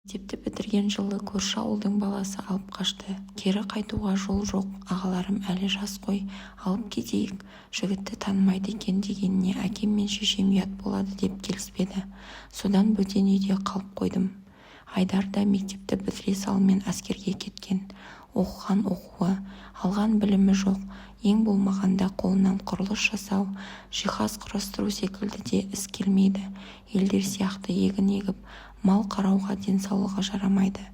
Мектепті бітірген жылы көрші ауылдың баласы алып қашты. Кері қайтуға жол жоқ, ағаларым әлі жас қой, алып кетейік. Жігітті танымайды екен дегеніне әкем мен шешем ұят болады деп келіспеді. Содан бөтен үйде қалып қойдым. Айдар да мектепті бітіре салымен әскерге кеткен. Оқыған оқуы, алған білімі жоқ. Ең болмағанда қолынан құрылыс жасау, жиһаз құрастыру секілді де іс келмейді. Елдер сияқты егін егіп, мал қарауға денсаулығы жарамайды.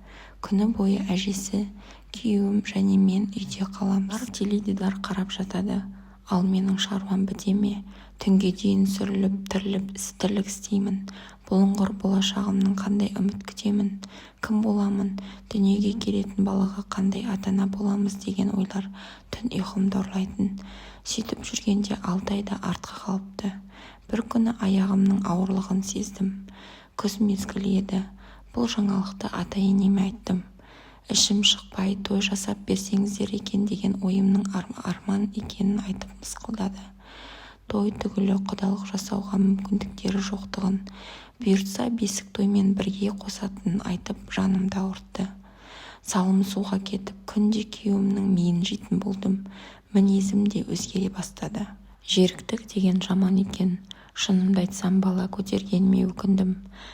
Күні бойы әжесі, күйеуім және мен үйде қаламыз. Теледидар қарап жатады. Ал менің шаруам біте ме? Түнге дейін сүріліп, тіріліп, тірлік істеймін. Бұлыңғыр болашағымның қандай үміт күтемін? Кім боламын? Дүниеге келетін балаға қандай ата-ана боламыз деген ойлар түн ұйқымды ұрлайтын. Сөйтіп жүргенде 6 айда артқа қалыпты. Бір күні аяғымның ауырлығын сездім. Күз мезгілі еді. Бұл жаңалықты ата-енеме айттым. Ішім шықпай той жасап берсеңіздер екен деген ойымның арман екенін айтып мысқылдады. Той түгілі құдалық жасауға мүмкіндіктері жоқтығын, бұйыртса бесік тоймен бірге қосатынын айтып жанымды ауыртты. Салым суға кетіп, күнде күйеуімнің миын жейтін болдым. Мінезім де өзгере бастады. Жеріктік деген жаман екен. Шынымды айтсам, бала көтергеніме өкіндім.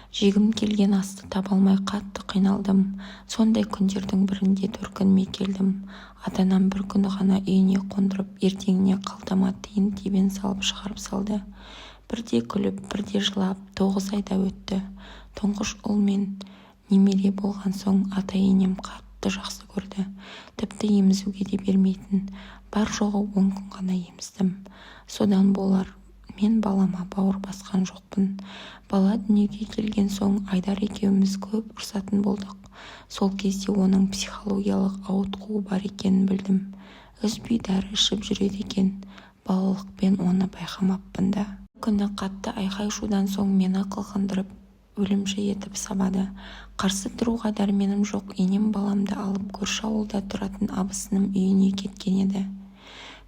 Жегім келген асты таба алмай қатты қиналдым. Сондай күндердің бірінде төркініме келдім. Ата-анам бір күні ғана үйіне қондырып, ертеңіне қалтама тиын тебен салып шығарып салды. Бірде күліп, бірде жылап, 9 айда өтті. Тұңғыш ұл мен немере болған соң ата-енем қатты жақсы көрді. Тіпті емізуге де бермейтін. Бар жоғы 10 күн ғана еміздім. Содан болар, мен балама бауыр басқан жоқпын. Бала дүниеге келген соң Айдар екеуміз көп ұрсатын болдық. Сол кезде оның психологиялық ауытқуы бар екенін білдім. Үзбей дәрі ішіп жүреді екен. Балалықпен оны байқамаппын да. Күні қатты айқай-шудан соң мені қылқындырып, өлімші етіп сабады. Қарсы тұруға дәрменім жоқ. Енем баламды алып көрші ауылда тұратын абысыным үйіне кеткен еді.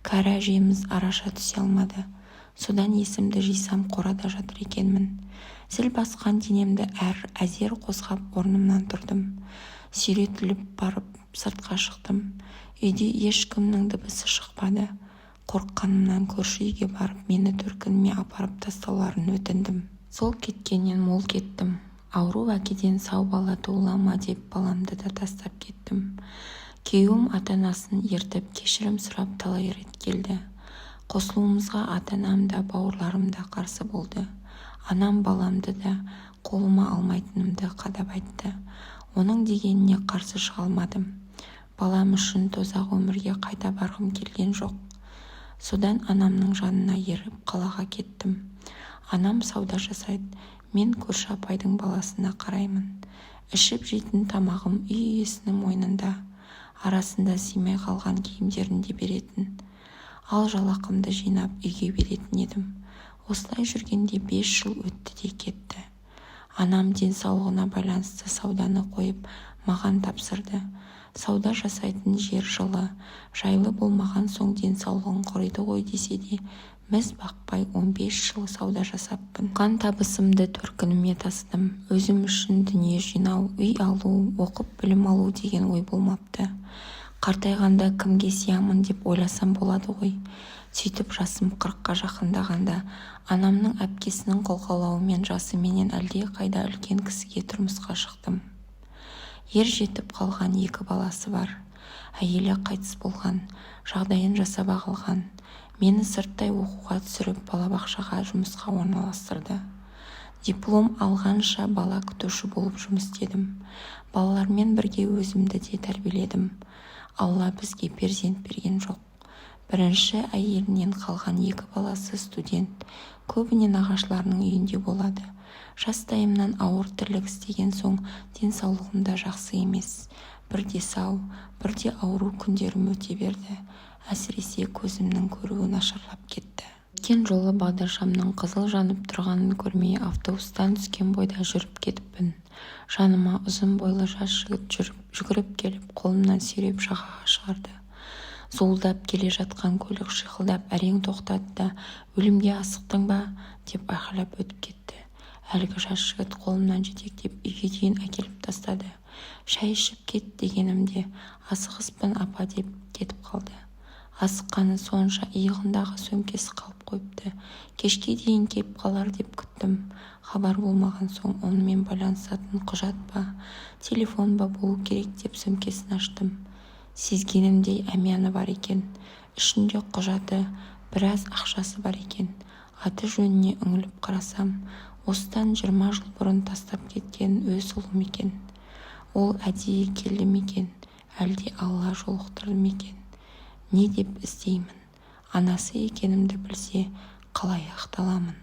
Кәрі әжеміз араша түсе алмады. Содан есімді жисам қорада жатыр екенмін. Зіл басқан денемді әзер қозғап орнымнан тұрдым. Сүйретіліп барып сыртқа шықтым. Үйде ешкімнің дыбысы шықпады. Қорыққанымнан көрші үйге барып мені төркініме апарып тастауларын өтіндім. Сол кеткеннен мол кеттім. Ауру әкеден сау бала туылама деп баламды да тастап кеттім. Күйеуім ата-анасын ертіп кешірім сұрап талай рет келді. Қосылуымызға ата-анам да бауырларым да қарсы болды. Анам баламды да қолыма алмайтынымды қадап айтты. Оның дегеніне қарсы шыға алмадым. Балам үшін тозақ өмірге қайта барғым келген жоқ. Содан анамның жанына еріп қалаға кеттім. Анам сауда жасайды. Мен көрші апайдың баласына қараймын. Ішіп жейтін тамағым үй иесінің мойнында. Арасында симай қалған киімдерін де беретін. Ал жалақымды жинап үйге беретін едім. Осылай жүргенде 5 жыл өтті де кетті. Анам денсаулығына байланысты сауданы қойып маған тапсырды. Сауда жасайтын жер жылы, жайлы болмаған соң денсаулығын құриды ғой десе де, міз бақпай 15 жыл сауда жасаппын. Қан табысымды төркініме тастым. Өзім үшін дүние жинау, үй алу, оқып білім алу деген ой болмапты. Қартайғанда кімге сиямын деп ойласам болады ғой. Сөйтіп жасым 40-қа жақындағанда анамның әпкесінің қолқалауымен жасыменен әлде қайда үлкен кісіге тұрмысқа шықтым. Ер жетіп қалған 2 баласы бар. Әйелі қайтыс болған, жағдайын жасап ағылған. Мені сырттай оқуға түсіріп балабақшаға жұмысқа орналастырды. Диплом алғанша бала күтуші болып жұмыс істедім. Балалармен бірге өзімді де тәрбиеледім. Алла бізге перзент берген жоқ. Бірінші әйелінен қалған 2 баласы студент. Көбіне нағашыларының үйінде болады. Жастайымнан ауыр тірлік істеген соң денсаулығым да жақсы емес. Бірде сау, бірде ауру күндерім өте берді. Әсіресе көзімнің көруі нашарлап кетті. Өткен жолы бағдаршамның қызыл жанып тұрғанын көрмей автобустан түскен бойда жүріп кетіппін. Жаныма ұзын бойлы жас жігіт жүгіріп келіп қолымнан сүйреп жағаға шығарды. Зуылдап келе жатқан көлік шиқылдап әрең тоқтады да, өлімге асықтың ба деп айқайлап өтіп кетті. Әлгі жас жігіт қолымнан жетектеп үйге дейін әкеліп тастады. Шай ішіп кет дегенімде асығыспын апа деп кетіп қалды. Асыққаны сонша иығындағы сөмкесі қалып қойыпты. Кешке дейін кеп қалар деп күттім. Хабар болмаған соң онымен байланысатын құжат па, телефон ба болу керек деп сөмкесін аштым. Сезгенімдей әмияны бар екен. Ішінде құжаты, біраз ақшасы бар екен. Аты жөніне үңіліп қарасам, осыдан 20 жыл бұрын тастап кеткен өз ұлым екен. Ол әдейі келді ме екен, әлде Алла жолықтырды ме екен? Не деп іздеймін? Анасы екенімді білсе, қалай ақталамын?